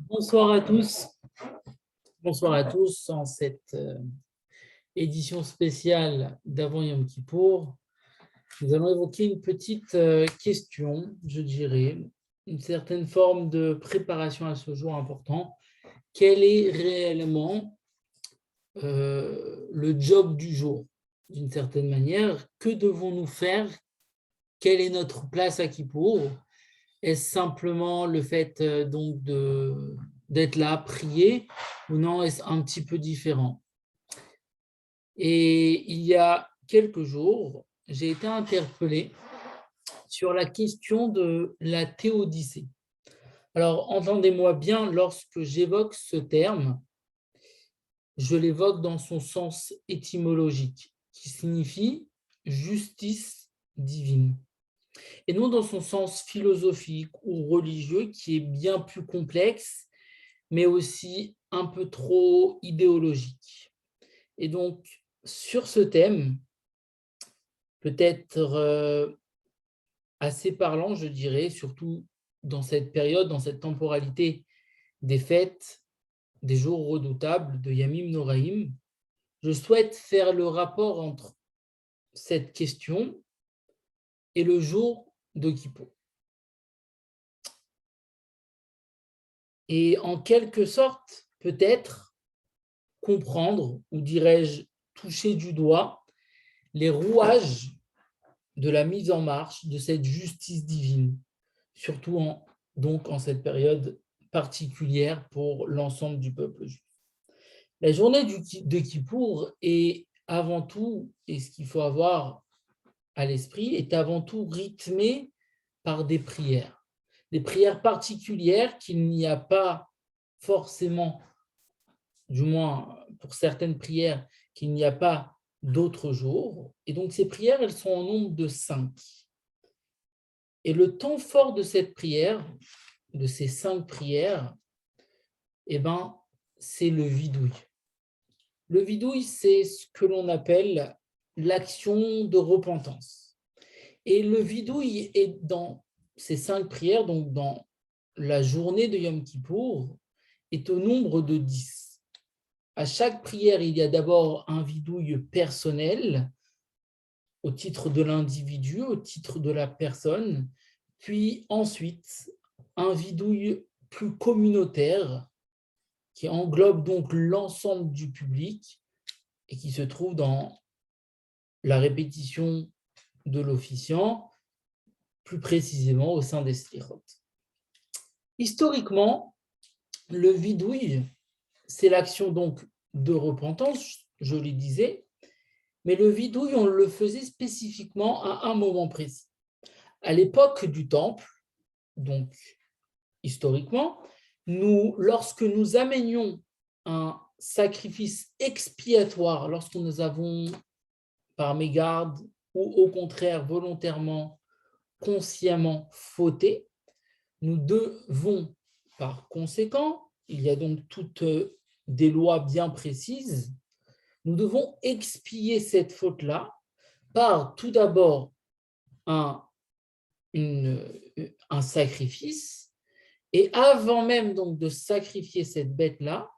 Bonsoir à tous. Bonsoir à tous en cette édition spéciale d'avant Yom Kippour. Nous allons évoquer une petite question, je dirais, une certaine forme de préparation à ce jour important. Quel est réellement le job du jour, d'une certaine manière? Que devons-nous faire? Quelle est notre place à Kippour? Est-ce simplement le fait donc d'être là, prier, ou non, est-ce un petit peu différent? Et il y a quelques jours, j'ai été interpellé sur la question de la théodicée. Alors, entendez-moi bien, lorsque j'évoque ce terme, je l'évoque dans son sens étymologique, qui signifie justice divine, et non dans son sens philosophique ou religieux, qui est bien plus complexe, mais aussi un peu trop idéologique. Et donc, sur ce thème, peut-être assez parlant, je dirais, surtout dans cette période, dans cette temporalité des fêtes, des jours redoutables, de Yamim Noraïm, je souhaite faire le rapport entre cette question et le jour de Kippour. Et en quelque sorte, peut-être, comprendre, ou dirais-je, toucher du doigt, les rouages de la mise en marche de cette justice divine, surtout donc en cette période particulière pour l'ensemble du peuple juif. La journée de Kippour est avant tout, et ce qu'il faut avoir à l'esprit, est avant tout rythmée par des prières particulières qu'il n'y a pas forcément, du moins pour certaines prières, qu'il n'y a pas d'autres jours. Et donc ces prières, elles sont en nombre de 5. Et le temps fort de cette prière, de ces 5 prières, eh ben, c'est le vidouille. Le vidouille, c'est ce que l'on appelle l'action de repentance. Et le vidouille est dans ces 5 prières, donc dans la journée de Yom Kippour, est au nombre de 10. À chaque prière, il y a d'abord un vidouille personnel, au titre de l'individu, au titre de la personne, puis ensuite un vidouille plus communautaire qui englobe donc l'ensemble du public et qui se trouve dans la répétition de l'officiant, plus précisément au sein des slichot. Historiquement, le vidouille, c'est l'action donc de repentance, je le disais, mais le vidouille, on le faisait spécifiquement à un moment précis. À l'époque du Temple, donc historiquement, lorsque nous amenions un sacrifice expiatoire, lorsque nous avons, par mégarde ou au contraire volontairement, consciemment fauté, nous devons, par conséquent, il y a donc toutes des lois bien précises, nous devons expier cette faute-là par tout d'abord un sacrifice, et avant même donc de sacrifier cette bête-là,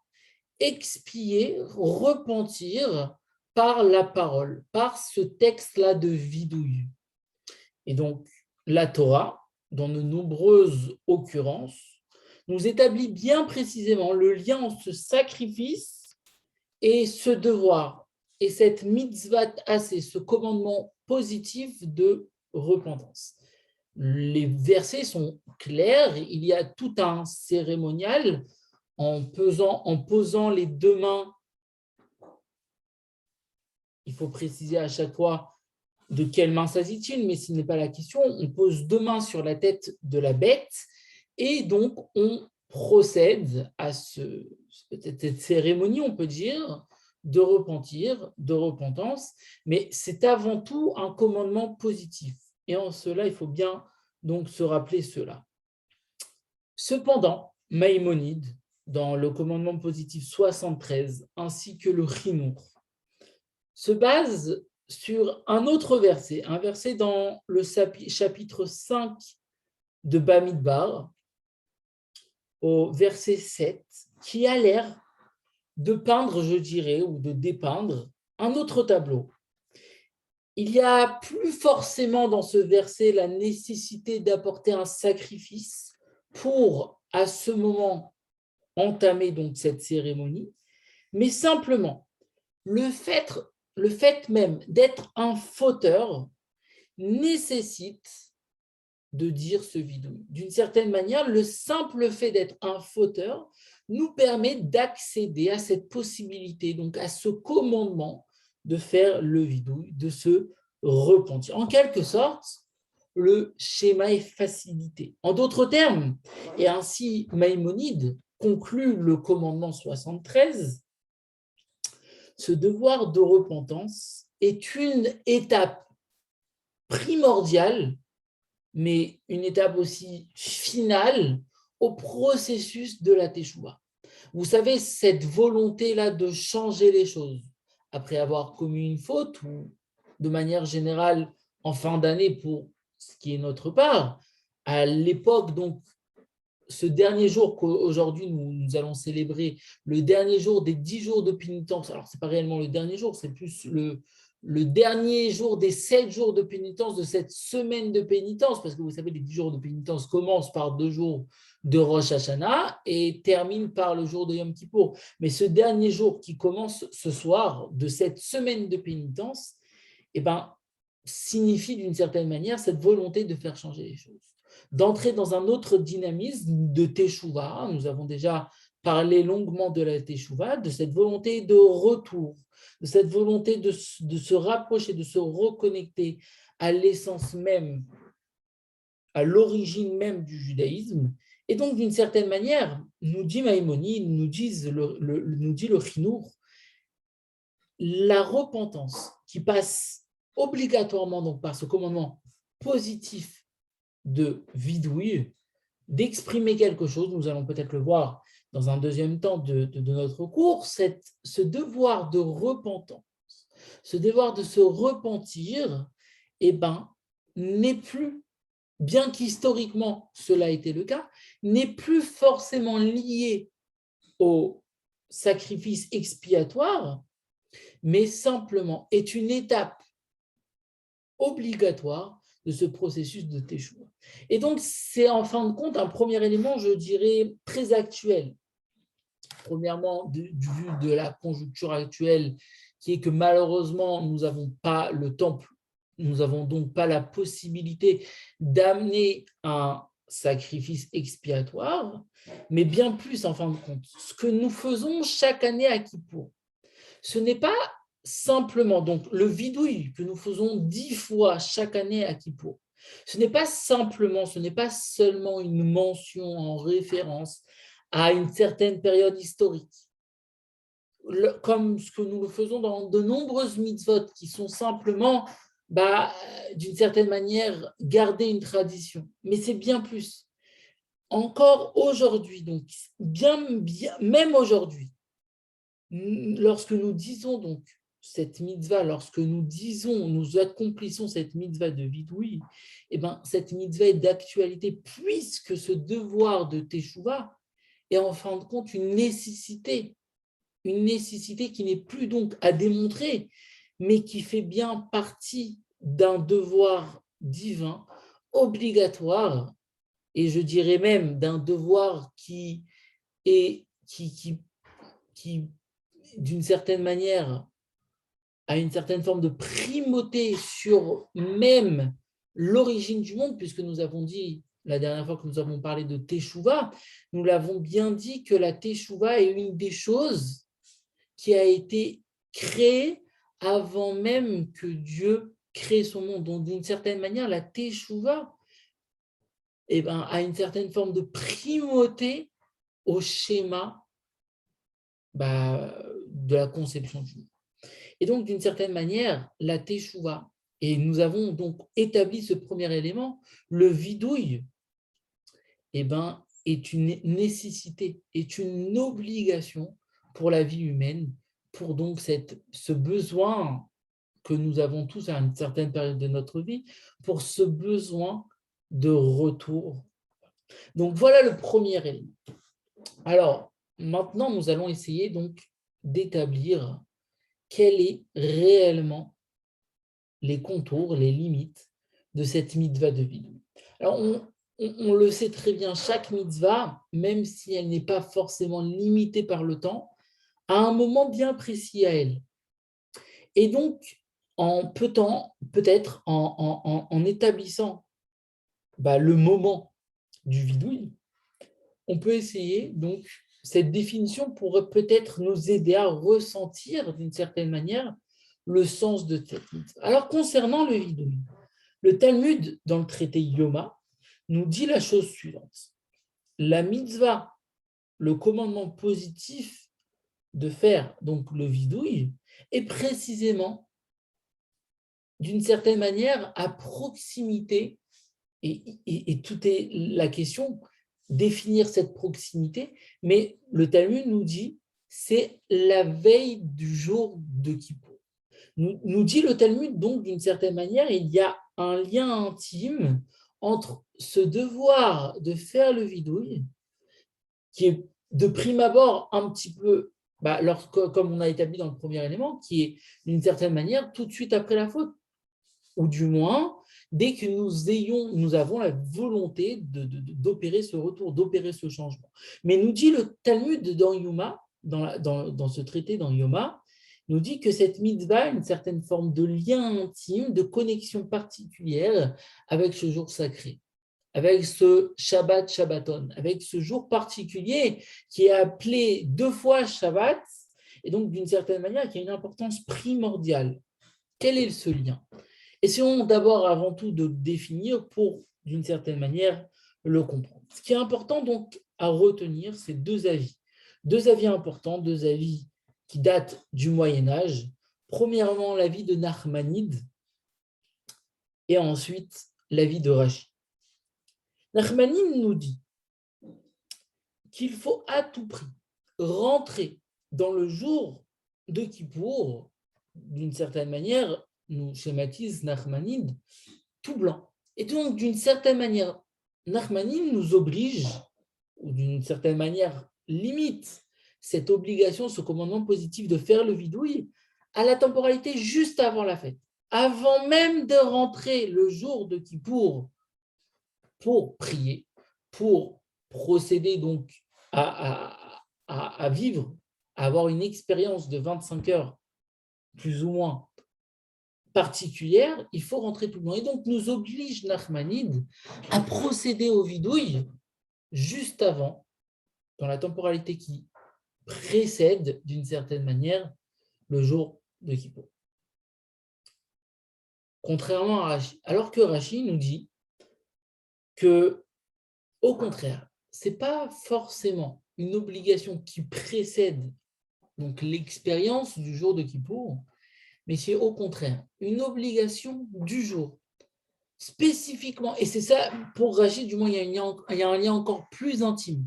expier, repentir par la parole, par ce texte-là de vidouille. Et donc, la Torah, dans de nombreuses occurrences, nous établit bien précisément le lien entre ce sacrifice et ce devoir, et cette mitzvah assez, ce commandement positif de repentance. Les versets sont clairs, il y a tout un cérémonial en posant les 2 mains. Il faut préciser à chaque fois de quelle main s'agit-il, mais ce n'est pas la question. On pose 2 mains sur la tête de la bête et donc on procède à cette cérémonie, on peut dire, de repentir, de repentance, mais c'est avant tout un commandement positif. Et en cela, il faut bien donc se rappeler cela. Cependant, Maïmonide, dans le commandement positif 73, ainsi que le Chinour, se base sur un autre verset, un verset dans le chapitre 5 de Bamidbar, au verset 7, qui a l'air de peindre, je dirais, ou de dépeindre un autre tableau. Il y a plus forcément dans ce verset la nécessité d'apporter un sacrifice pour, à ce moment, entamer donc cette cérémonie, mais simplement, le fait même d'être un fauteur nécessite de dire ce vidouille. D'une certaine manière, le simple fait d'être un fauteur nous permet d'accéder à cette possibilité, donc à ce commandement de faire le vidouille, de se repentir. En quelque sorte, le schéma est facilité. En d'autres termes, et ainsi Maïmonide conclut le commandement 73, ce devoir de repentance est une étape primordiale, mais une étape aussi finale au processus de la teshuva. Vous savez, cette volonté-là de changer les choses après avoir commis une faute ou de manière générale en fin d'année pour ce qui est notre part, à l'époque, donc, ce dernier jour qu'aujourd'hui nous allons célébrer, le dernier jour des 10 jours de pénitence, alors ce n'est pas réellement le dernier jour, c'est plus le dernier jour des 7 jours de pénitence de cette semaine de pénitence, parce que vous savez, les 10 jours de pénitence commencent par 2 jours de Rosh Hashanah et terminent par le jour de Yom Kippour. Mais ce dernier jour qui commence ce soir de cette semaine de pénitence, eh ben, signifie d'une certaine manière cette volonté de faire changer les choses, d'entrer dans un autre dynamisme de teshuva. Nous avons déjà parlé longuement de la teshuva, de cette volonté de retour, de cette volonté de se rapprocher, de se reconnecter à l'essence même, à l'origine même du judaïsme. Et donc, d'une certaine manière, nous dit Maïmonide, nous dit le Chinour, la repentance qui passe obligatoirement donc par ce commandement positif de vidouille, d'exprimer quelque chose, nous allons peut-être le voir dans un deuxième temps de notre cours, ce devoir de repentance, ce devoir de se repentir, eh ben, n'est plus, bien qu'historiquement cela a été le cas, n'est plus forcément lié au sacrifice expiatoire, mais simplement est une étape obligatoire de ce processus de teshuva. Et donc, c'est en fin de compte un premier élément, je dirais, très actuel. Premièrement, du vu de la conjoncture actuelle, qui est que malheureusement, nous n'avons pas le temps, nous n'avons donc pas la possibilité d'amener un sacrifice expiatoire, mais bien plus, en fin de compte, ce que nous faisons chaque année à Kippour. Ce n'est pas simplement, donc le vidouille que nous faisons 10 fois chaque année à Kippour, ce n'est pas seulement une mention en référence à une certaine période historique, comme ce que nous le faisons dans de nombreuses mitzvot qui sont simplement, d'une certaine manière, garder une tradition. Mais c'est bien plus. Encore aujourd'hui, donc même aujourd'hui, lorsque nous disons donc cette mitzvah, lorsque nous accomplissons cette mitzvah de vidouille, eh ben, cette mitzvah est d'actualité puisque ce devoir de teshuva est en fin de compte une nécessité qui n'est plus donc à démontrer, mais qui fait bien partie d'un devoir divin obligatoire, et je dirais même d'un devoir qui d'une certaine manière, a une certaine forme de primauté sur même l'origine du monde, puisque nous avons dit, la dernière fois que nous avons parlé de Teshuvah, nous l'avons bien dit que la Teshuvah est une des choses qui a été créée avant même que Dieu crée son monde. Donc, d'une certaine manière, la Teshuvah a une certaine forme de primauté au schéma de la conception du monde. Et donc, d'une certaine manière, la teshuva, et nous avons donc établi ce premier élément, le vidouille, est une nécessité, est une obligation pour la vie humaine, pour donc ce besoin que nous avons tous à une certaine période de notre vie, pour ce besoin de retour. Donc, voilà le premier élément. Alors, maintenant, nous allons essayer donc d'établir quels est réellement les contours, les limites de cette mitzvah de vidouille. Alors, on le sait très bien, chaque mitzvah, même si elle n'est pas forcément limitée par le temps, a un moment bien précis à elle. Et donc, peut-être en établissant le moment du vidouille, on peut essayer, donc, cette définition pourrait peut-être nous aider à ressentir d'une certaine manière le sens de cette mitzvah. Alors, concernant le vidouille, le Talmud, dans le traité Yoma, nous dit la chose suivante. La mitzvah, le commandement positif de faire donc le vidouille, est précisément, d'une certaine manière, à proximité, et tout est la question, définir cette proximité, mais le Talmud nous dit, c'est la veille du jour de Kippour. Nous dit le Talmud, donc, d'une certaine manière, il y a un lien intime entre ce devoir de faire le vidouille, qui est de prime abord un petit peu, comme on a établi dans le premier élément, qui est d'une certaine manière tout de suite après la faute, ou du moins dès que nous avons la volonté d'opérer ce retour, d'opérer ce changement. Mais nous dit le Talmud dans Yoma, dans ce traité dans Yoma, nous dit que cette mitzvah a une certaine forme de lien intime, de connexion particulière avec ce jour sacré, avec ce Shabbat Shabbaton, avec ce jour particulier qui est appelé 2 fois Shabbat, et donc d'une certaine manière qui a une importance primordiale. Quel est ce lien? Essayons d'abord, avant tout, de le définir pour, d'une certaine manière, le comprendre. Ce qui est important donc à retenir, c'est 2 avis. 2 avis importants, 2 avis qui datent du Moyen-Âge. Premièrement, l'avis de Nachmanide et ensuite l'avis de Rashi. Nachmanide nous dit qu'il faut à tout prix rentrer dans le jour de Kippour, d'une certaine manière, nous schématise Nachmanide, tout blanc. Et donc, d'une certaine manière, Nachmanide nous oblige, ou d'une certaine manière limite, cette obligation, ce commandement positif de faire le vidouille à la temporalité juste avant la fête. Avant même de rentrer le jour de Kippour pour prier, pour procéder donc à vivre, à avoir une expérience de 25 heures, plus ou moins, particulière, il faut rentrer tout blanc. Et donc, nous oblige Nachmanide à procéder au vidouille juste avant, dans la temporalité qui précède, d'une certaine manière, le jour de Kippour. Contrairement à Rashi. Alors que Rashi nous dit que, au contraire, ce n'est pas forcément une obligation qui précède donc l'expérience du jour de Kippour, mais c'est au contraire une obligation du jour. Spécifiquement, et c'est ça, pour Rachid, du moins, il y a un lien encore plus intime.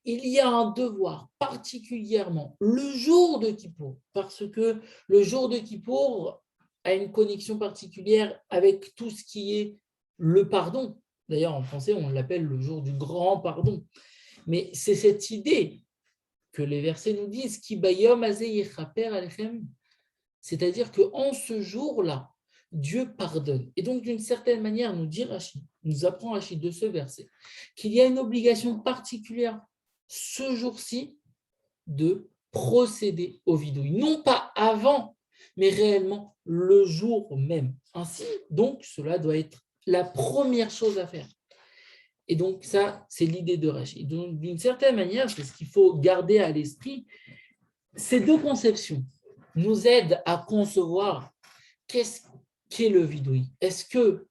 Il y a un devoir, particulièrement le jour de Kippour, parce que le jour de Kippour a une connexion particulière avec tout ce qui est le pardon. D'ailleurs, en français, on l'appelle le jour du grand pardon. Mais c'est cette idée que les versets nous disent, Ki bayom hazeh yechaper alechem, c'est-à-dire qu'en ce jour-là, Dieu pardonne. Et donc, d'une certaine manière, nous apprend Rachid de ce verset, qu'il y a une obligation particulière ce jour-ci de procéder au vidouille. Non pas avant, mais réellement le jour même. Ainsi, donc, cela doit être la première chose à faire. Et donc, ça, c'est l'idée de Rachid. Donc, d'une certaine manière, c'est ce qu'il faut garder à l'esprit. Ces 2 conceptions nous aident à concevoir qu'est-ce qu'est le vidouille. Est-ce que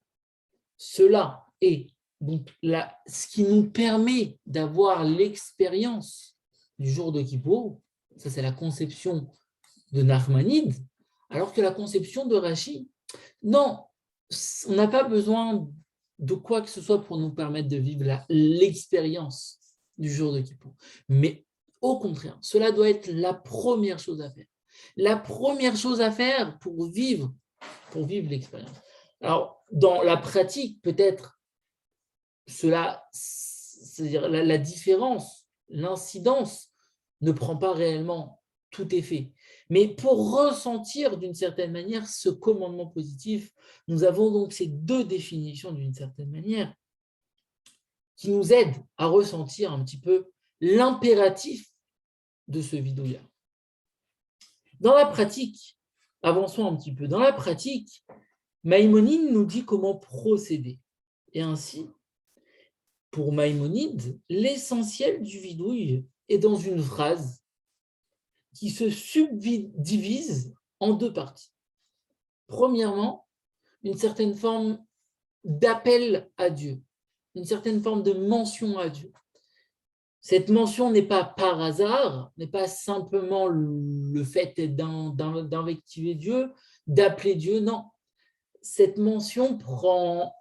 cela est donc ce qui nous permet d'avoir l'expérience du jour de Kippour? Ça, c'est la conception de Nachmanide, alors que la conception de Rashi, non, on n'a pas besoin de quoi que ce soit pour nous permettre de vivre l'expérience du jour de Kippour. Mais au contraire, cela doit être la première chose à faire. La première chose à faire pour vivre l'expérience. Alors, dans la pratique, peut-être, c'est-à-dire la différence l'incidence ne prend pas réellement tout effet. Mais pour ressentir d'une certaine manière ce commandement positif, nous avons donc ces deux définitions d'une certaine manière qui nous aident à ressentir un petit peu l'impératif de ce vidouilla. Dans la pratique, avançons un petit peu, dans la pratique, Maïmonide nous dit comment procéder. Et ainsi, pour Maïmonide, l'essentiel du vidouille est dans une phrase qui se subdivise en deux parties. Premièrement, une certaine forme d'appel à Dieu, une certaine forme de mention à Dieu. Cette mention n'est pas par hasard, n'est pas simplement le fait d'invectiver Dieu, d'appeler Dieu, non. Cette mention prend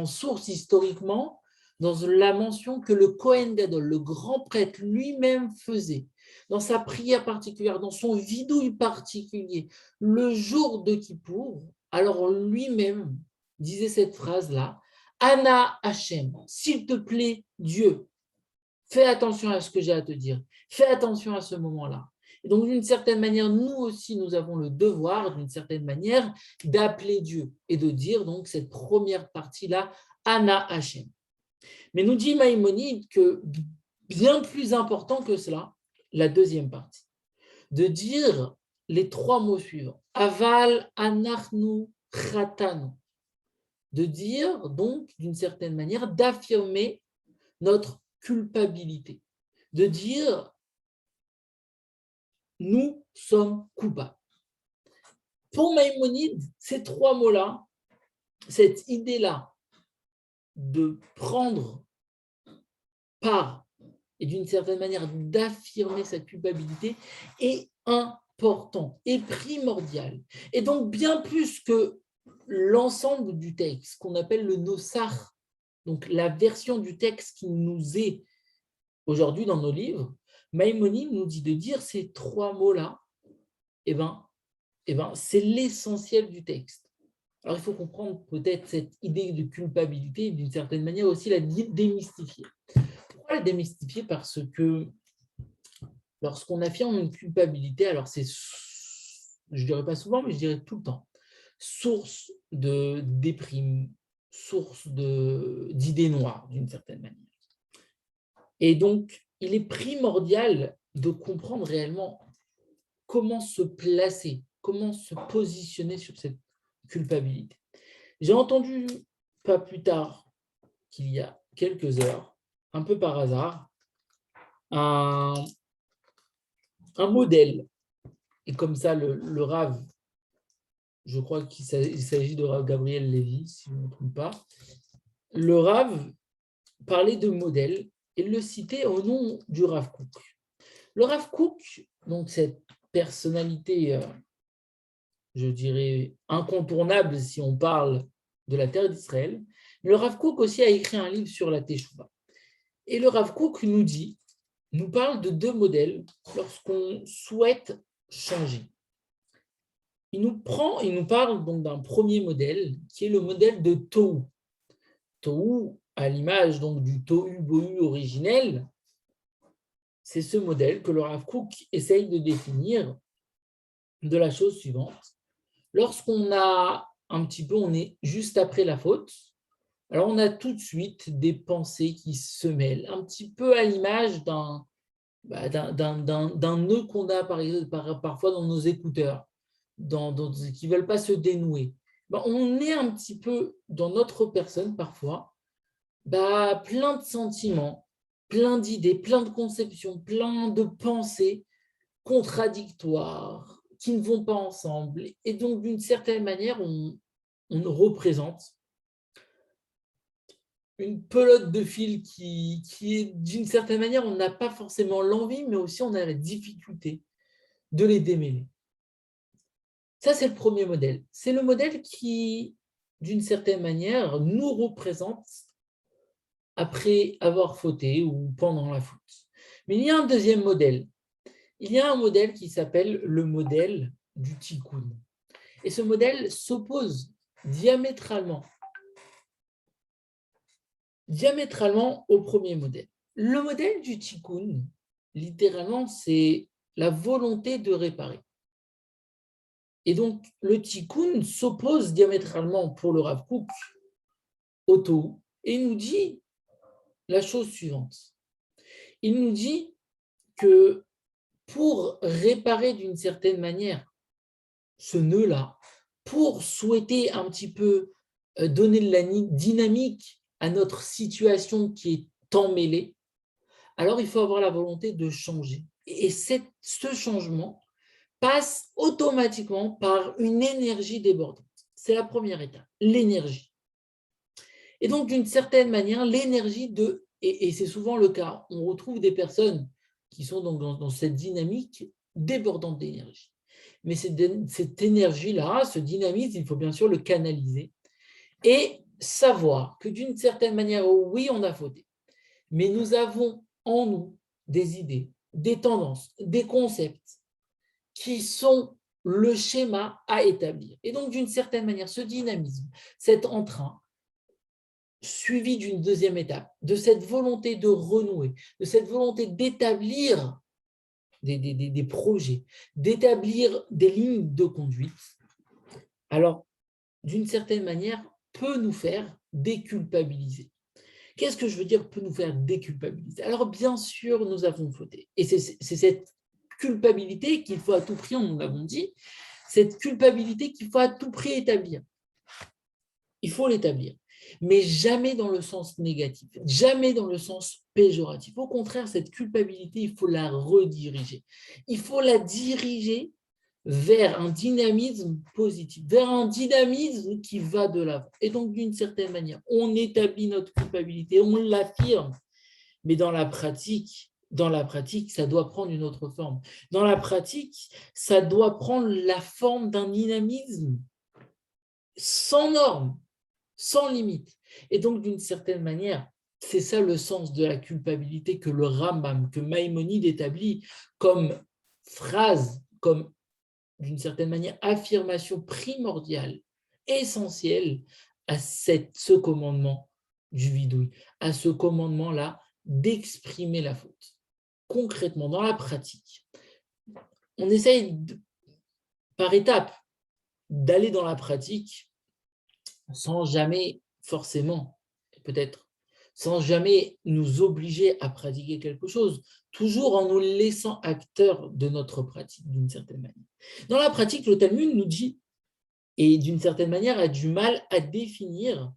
source historiquement dans la mention que le Kohen Gadol, le grand prêtre lui-même faisait, dans sa prière particulière, dans son vidouille particulier, le jour de Kippour, alors lui-même disait cette phrase-là, Ana Hachem, s'il te plaît, Dieu, fais attention à ce que j'ai à te dire, fais attention à ce moment-là. Et donc, d'une certaine manière, nous aussi, nous avons le devoir, d'une certaine manière, d'appeler Dieu et de dire donc cette première partie-là, Ana Hachem. Mais nous dit Maïmonide que bien plus important que cela, la deuxième partie, de dire les trois mots suivants, Aval Anachnu Chatanu, de dire donc, d'une certaine manière, d'affirmer notre culpabilité, de dire nous sommes coupables. Pour Maïmonide, ces trois mots-là, cette idée-là de prendre part et d'une certaine manière d'affirmer sa culpabilité est important et primordial. Et donc bien plus que l'ensemble du texte qu'on appelle le nosar, donc la version du texte qui nous est aujourd'hui dans nos livres, Maïmonide nous dit de dire ces trois mots-là, c'est l'essentiel du texte. Alors, il faut comprendre peut-être cette idée de culpabilité et d'une certaine manière aussi la démystifier. Pourquoi la démystifier? Parce que lorsqu'on affirme une culpabilité, alors c'est, je ne dirais pas souvent, mais je dirais tout le temps, source de déprime, source d'idées noires d'une certaine manière. Et donc, il est primordial de comprendre réellement comment se placer, comment se positionner sur cette culpabilité. J'ai entendu, pas plus tard qu'il y a quelques heures, un peu par hasard, un modèle. Et comme ça, le Rav, je crois qu'il s'agit de Rav Gabriel Lévy, si je ne me trompe pas, le Rav parlait de modèle et le citait au nom du Rav Kook. Le Rav Kook, donc cette personnalité, je dirais, incontournable si on parle de la terre d'Israël, le Rav Kook aussi a écrit un livre sur la Teshuvah. Et le Rav Kook nous parle de deux modèles lorsqu'on souhaite changer. Il nous parle donc d'un premier modèle qui est le modèle de Tohu. Tohu, à l'image donc du Tohu Bohu originel, c'est ce modèle que le Rav Kook essaye de définir de la chose suivante. Lorsqu'on on est juste après la faute, alors on a tout de suite des pensées qui se mêlent, un petit peu à l'image d'un nœud qu'on a parfois dans nos écouteurs, qui ne veulent pas se dénouer. On est un petit peu dans notre personne parfois, plein de sentiments, plein d'idées, plein de conceptions, plein de pensées contradictoires, qui ne vont pas ensemble. Et donc, d'une certaine manière, on représente une pelote de fil qui est, d'une certaine manière, on n'a pas forcément l'envie, mais aussi on a la difficulté de les démêler. Ça, c'est le premier modèle. C'est le modèle qui, d'une certaine manière, nous représente après avoir fauté ou pendant la faute. Mais il y a un deuxième modèle. Il y a un modèle qui s'appelle le modèle du tikkun. Et ce modèle s'oppose diamétralement au premier modèle. Le modèle du tikkun, littéralement, c'est la volonté de réparer. Et donc, le tikkun s'oppose diamétralement pour le Rav Kook au Tohu et nous dit la chose suivante. Il nous dit que pour réparer d'une certaine manière ce nœud-là, pour souhaiter un petit peu donner de la dynamique à notre situation qui est emmêlée, alors il faut avoir la volonté de changer. Et ce changement passe automatiquement par une énergie débordante. C'est la première étape, l'énergie. Et donc, d'une certaine manière, l'énergie et c'est souvent le cas, on retrouve des personnes qui sont dans cette dynamique débordante d'énergie. Mais cette énergie-là, ce dynamisme, il faut bien sûr le canaliser et savoir que d'une certaine manière, oui, on a fauté, mais nous avons en nous des idées, des tendances, des concepts qui sont le schéma à établir. Et donc, d'une certaine manière, ce dynamisme, cet entrain, suivi d'une deuxième étape, de cette volonté de renouer, de cette volonté d'établir des projets, d'établir des lignes de conduite, alors, d'une certaine manière, peut nous faire déculpabiliser. Qu'est-ce que je veux dire peut nous faire déculpabiliser? Alors, bien sûr, nous avons fauté. Et c'est cette culpabilité qu'il faut à tout prix, nous l'avons dit, cette culpabilité qu'il faut à tout prix établir. Il faut l'établir, mais jamais dans le sens négatif, jamais dans le sens péjoratif. Au contraire, cette culpabilité, il faut la rediriger. Il faut la diriger vers un dynamisme positif, vers un dynamisme qui va de l'avant. Et donc, d'une certaine manière, on établit notre culpabilité, on l'affirme, mais dans la pratique, ça doit prendre une autre forme. Dans la pratique, ça doit prendre la forme d'un dynamisme sans normes, sans limite. Et donc, d'une certaine manière, c'est ça le sens de la culpabilité que le Rambam, que Maïmonide établit comme phrase, comme d'une certaine manière affirmation primordiale, essentielle à ce commandement du vidouille, à ce commandement-là d'exprimer la faute. Concrètement, dans la pratique, on essaye par étapes d'aller dans la pratique sans jamais forcément, peut-être, sans jamais nous obliger à pratiquer quelque chose, toujours en nous laissant acteurs de notre pratique d'une certaine manière. Dans la pratique, le Talmud nous dit, et d'une certaine manière a du mal à définir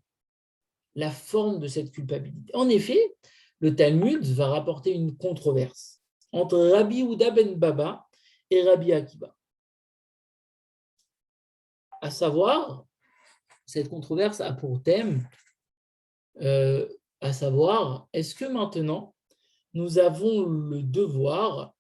la forme de cette culpabilité. En effet, le Talmud va rapporter une controverse entre Rabbi Yehuda ben Baba et Rabbi Akiba. À savoir, cette controverse a pour thème, à savoir, est-ce que maintenant, nous avons le devoir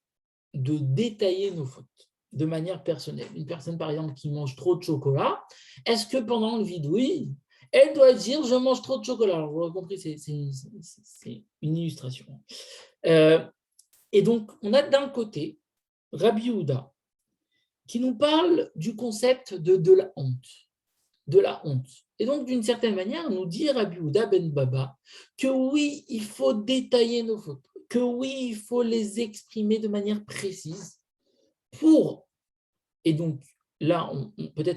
de détailler nos fautes de manière personnelle? Une personne, par exemple, qui mange trop de chocolat, est-ce que pendant le vidouille, elle doit dire « je mange trop de chocolat ». Alors, vous avez compris, c'est une illustration. Et donc, on a d'un côté Rabbi Yehuda qui nous parle du concept de la honte. De la honte. Et donc, d'une certaine manière, nous dit Rabbi Yehuda ben Baba que oui, il faut détailler nos fautes, que oui, il faut les exprimer de manière précise pour, et donc là, on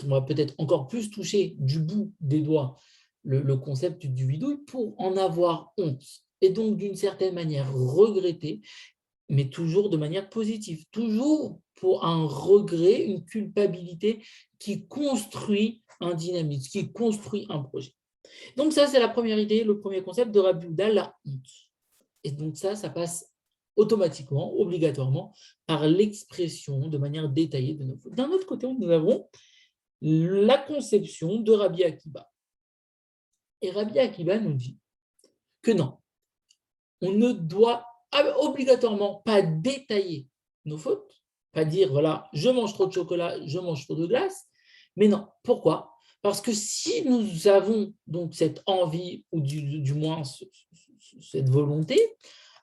va peut-être encore plus toucher du bout des doigts le concept du vidouille pour en avoir honte. Et donc, d'une certaine manière, regretter, mais toujours de manière positive, toujours pour un regret, une culpabilité qui construit un dynamisme, qui construit un projet. Donc ça, c'est la première idée, le premier concept de Rabbi Yehuda, la honte. Et donc ça passe automatiquement, obligatoirement, par l'expression de manière détaillée de nos fautes. D'un autre côté, nous avons la conception de Rabbi Akiba. Et Rabbi Akiba nous dit que non, on ne doit obligatoirement pas détailler nos fautes, pas dire, voilà, je mange trop de chocolat, je mange trop de glace, mais non. Pourquoi? Parce que si nous avons donc cette envie, ou du moins cette volonté,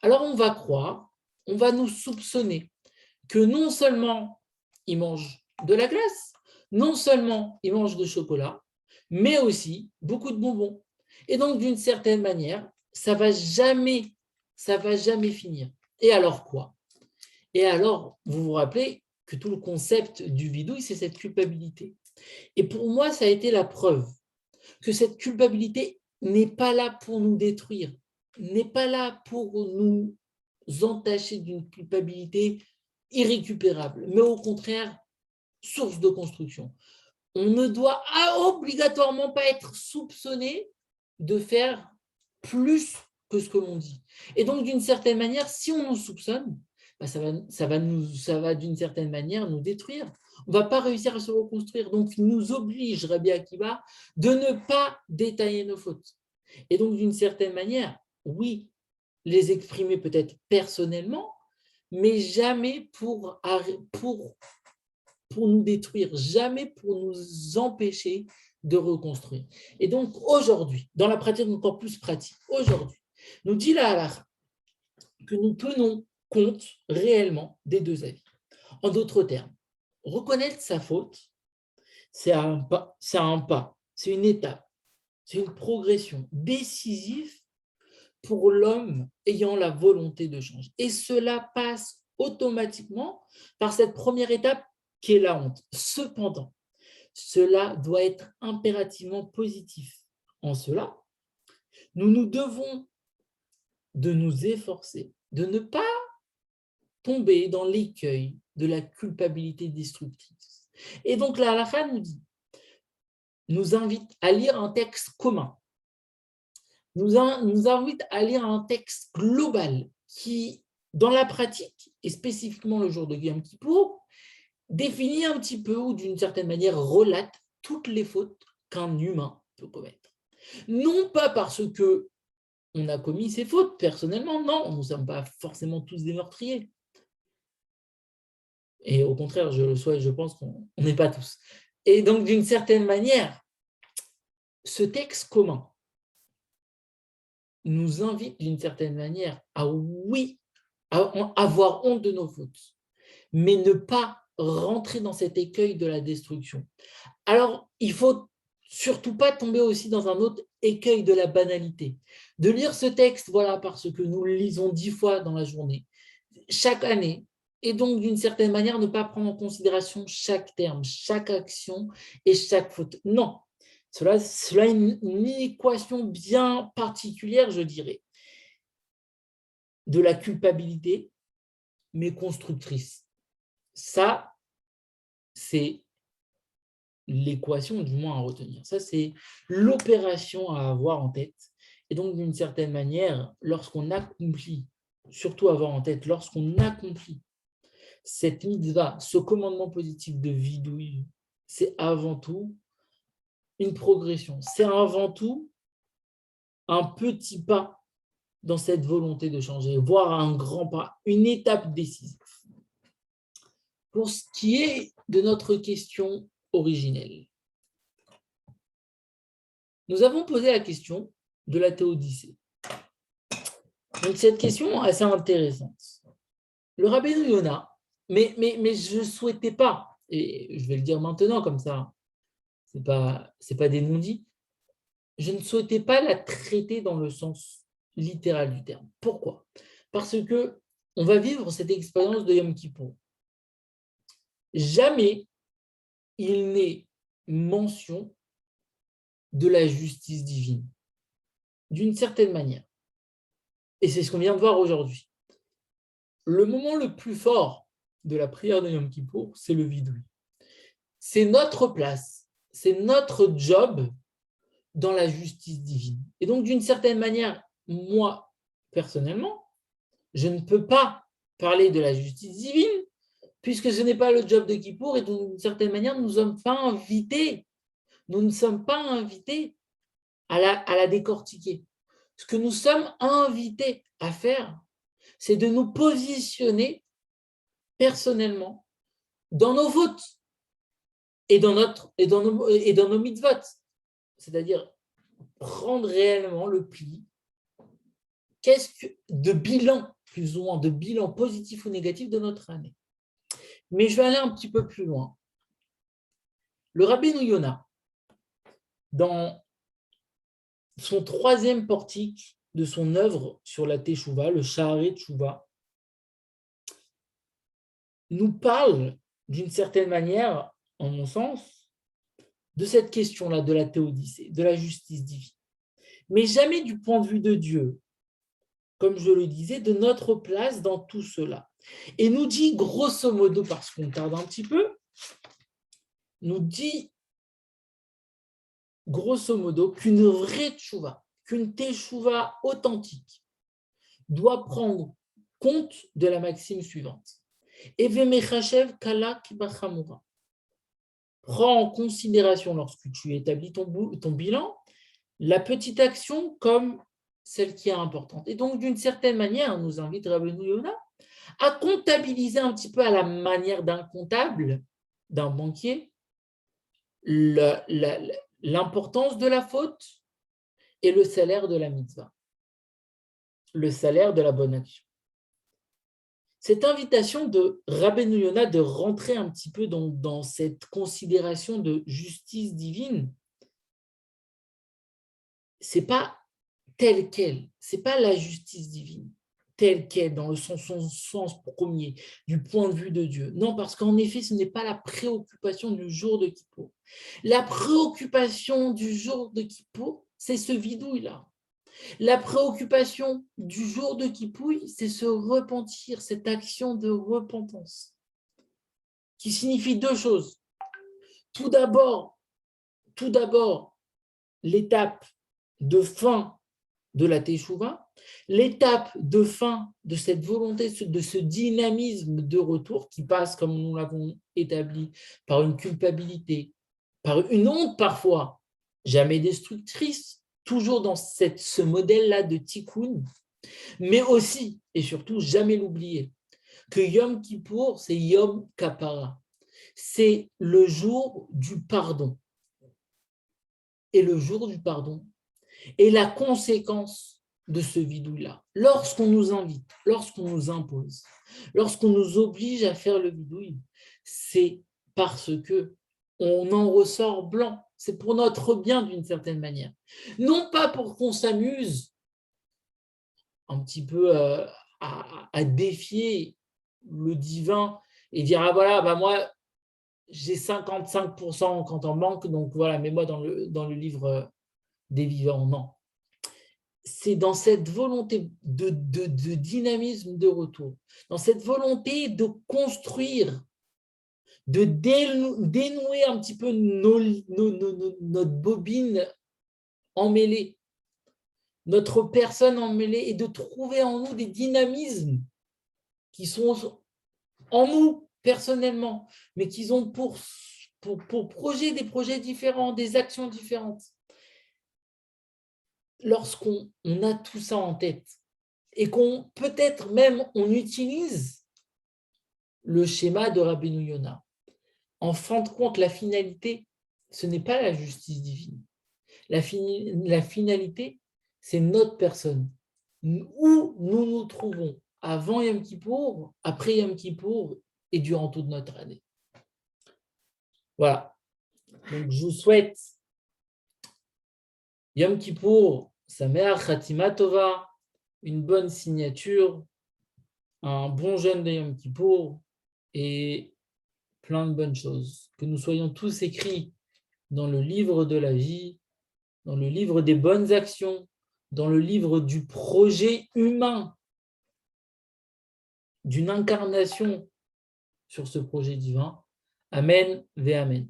alors on va croire, on va nous soupçonner que non seulement il mange de la glace, non seulement il mange de chocolat, mais aussi beaucoup de bonbons. Et donc, d'une certaine manière, ça ne va jamais ça ne va jamais finir. Et alors quoi? Et alors, vous vous rappelez que tout le concept du vidouille, c'est cette culpabilité. Et pour moi, ça a été la preuve que cette culpabilité n'est pas là pour nous détruire, n'est pas là pour nous entacher d'une culpabilité irrécupérable, mais au contraire, source de construction. On ne doit obligatoirement pas être soupçonné de faire plus que ce que l'on dit. Et donc, d'une certaine manière, si on nous soupçonne, ça va d'une certaine manière nous détruire. On ne va pas réussir à se reconstruire. Donc, il nous oblige, Rabbi Akiva, de ne pas détailler nos fautes. Et donc, d'une certaine manière, oui, les exprimer peut-être personnellement, mais jamais pour nous détruire, jamais pour nous empêcher de reconstruire. Et donc, aujourd'hui, dans la pratique encore plus pratique, aujourd'hui, nous dit la halakha que nous tenons compte réellement des deux avis. En d'autres termes, reconnaître sa faute, c'est un pas, c'est une étape, c'est une progression décisive pour l'homme ayant la volonté de changer. Et cela passe automatiquement par cette première étape qui est la honte. Cependant, cela doit être impérativement positif. En cela, nous devons de nous efforcer de ne pas tomber dans l'écueil de la culpabilité destructrice. Et donc la halakha nous invite à lire un texte commun, nous invite à lire un texte global qui, dans la pratique, et spécifiquement le jour de Yom Kippour, définit un petit peu ou d'une certaine manière relate toutes les fautes qu'un humain peut commettre. Non pas parce que on a commis ces fautes personnellement, non, nous ne sommes pas forcément tous des meurtriers. Et au contraire, je pense qu'on n'est pas tous. Et donc, d'une certaine manière, ce texte commun nous invite d'une certaine manière à avoir honte de nos fautes, mais ne pas rentrer dans cet écueil de la destruction. Alors, il faut surtout pas tomber aussi dans un autre écueil de la banalité. De lire ce texte, voilà, parce que nous le lisons 10 fois dans la journée, chaque année, et donc d'une certaine manière ne pas prendre en considération chaque terme, chaque action et chaque faute. Non, cela est une équation bien particulière, je dirais, de la culpabilité, mais constructrice. Ça, c'est l'équation du moins à retenir. Ça, c'est l'opération à avoir en tête. Et donc, d'une certaine manière, lorsqu'on accomplit, surtout avoir en tête, lorsqu'on accomplit cette mitzvah, ce commandement positif de vidouille, c'est avant tout une progression. C'est avant tout un petit pas dans cette volonté de changer, voire un grand pas, une étape décisive. Pour ce qui est de notre question originelle, nous avons posé la question de la théodicée. Donc, cette question est assez intéressante. Le Rabbeinu Yona, mais je ne souhaitais pas, et je vais le dire maintenant comme ça, ce n'est pas des non-dits, je ne souhaitais pas la traiter dans le sens littéral du terme. Pourquoi? Parce que on va vivre cette expérience de Yom Kippour. Jamais il n'est mention de la justice divine, d'une certaine manière. Et c'est ce qu'on vient de voir aujourd'hui. Le moment le plus fort de la prière de Yom Kippour, c'est le vidouille. C'est notre place, c'est notre job dans la justice divine. Et donc, d'une certaine manière, moi, personnellement, je ne peux pas parler de la justice divine puisque ce n'est pas le job de Kippour et d'une certaine manière, nous ne sommes pas invités. Nous ne sommes pas invités à la décortiquer. Ce que nous sommes invités à faire, c'est de nous positionner personnellement dans nos votes et dans nos mitzvot. C'est-à-dire prendre réellement le pli de bilan, plus ou moins, de bilan positif ou négatif de notre année. Mais je vais aller un petit peu plus loin. Le Rabbeinu Yona, dans son troisième portique de son œuvre sur la Teshuvah, le Shaarei Teshuvah, nous parle d'une certaine manière, en mon sens, de cette question-là, de la théodicée, de la justice divine. Mais jamais du point de vue de Dieu, comme je le disais, de notre place dans tout cela. Et nous dit grosso modo, parce qu'on tarde un petit peu, nous dit grosso modo qu'une vraie tchouva, qu'une teshuva authentique doit prendre compte de la maxime suivante. Eve mechachev kala kibachamura. Prends en considération, lorsque tu établis ton bilan, la petite action comme celle qui est importante. Et donc, d'une certaine manière, on nous invite Rabbeinu Yonah à comptabiliser un petit peu à la manière d'un comptable, d'un banquier, l'importance de la faute et le salaire de la mitzvah, le salaire de la bonne action. Cette invitation de Rabbeinu Yonah de rentrer un petit peu dans cette considération de justice divine, c'est pas tel quel, c'est pas la justice divine telle quelle dans son sens premier du point de vue de Dieu. Non, parce qu'en effet, ce n'est pas la préoccupation du jour de Kippour. La préoccupation du jour de Kippour, c'est ce vidouille-là. La préoccupation du jour de Kippour, c'est ce repentir, cette action de repentance, qui signifie deux choses. Tout d'abord, l'étape de fin de la Teshuvah, l'étape de fin de cette volonté, de ce dynamisme de retour qui passe, comme nous l'avons établi, par une culpabilité, par une honte parfois, jamais destructrice, toujours dans ce modèle-là de tikkun, mais aussi, et surtout, jamais l'oublier, que Yom Kippour, c'est Yom Kapara, c'est le jour du pardon. Et le jour du pardon est la conséquence de ce vidouille-là. Lorsqu'on nous invite, lorsqu'on nous impose, lorsqu'on nous oblige à faire le vidouille, c'est parce que on en ressort blanc. C'est pour notre bien d'une certaine manière. Non pas pour qu'on s'amuse un petit peu à défier le divin et dire, ah voilà, bah moi, j'ai 55% quand on manque, donc voilà, mets-moi dans le livre des vivants. Non. C'est dans cette volonté de dynamisme de retour, dans cette volonté de construire, de dénouer un petit peu notre bobine emmêlée, notre personne emmêlée, et de trouver en nous des dynamismes qui sont en nous personnellement, mais qui ont pour projet des projets différents, des actions différentes. Lorsqu'on a tout ça en tête et qu'on peut-être même on utilise le schéma de Rabbeinu Yonah, en fin de compte, la finalité, ce n'est pas la justice divine. La finalité, c'est notre personne. Où nous nous trouvons avant Yom Kippour, après Yom Kippour et durant toute notre année. Voilà. Donc, je vous souhaite Yom Kippour, Sameach Khatima Tova, une bonne signature, un bon jeûne de Yom Kippour et plein de bonnes choses. Que nous soyons tous écrits dans le livre de la vie, dans le livre des bonnes actions, dans le livre du projet humain, d'une incarnation sur ce projet divin. Amen ve Amen.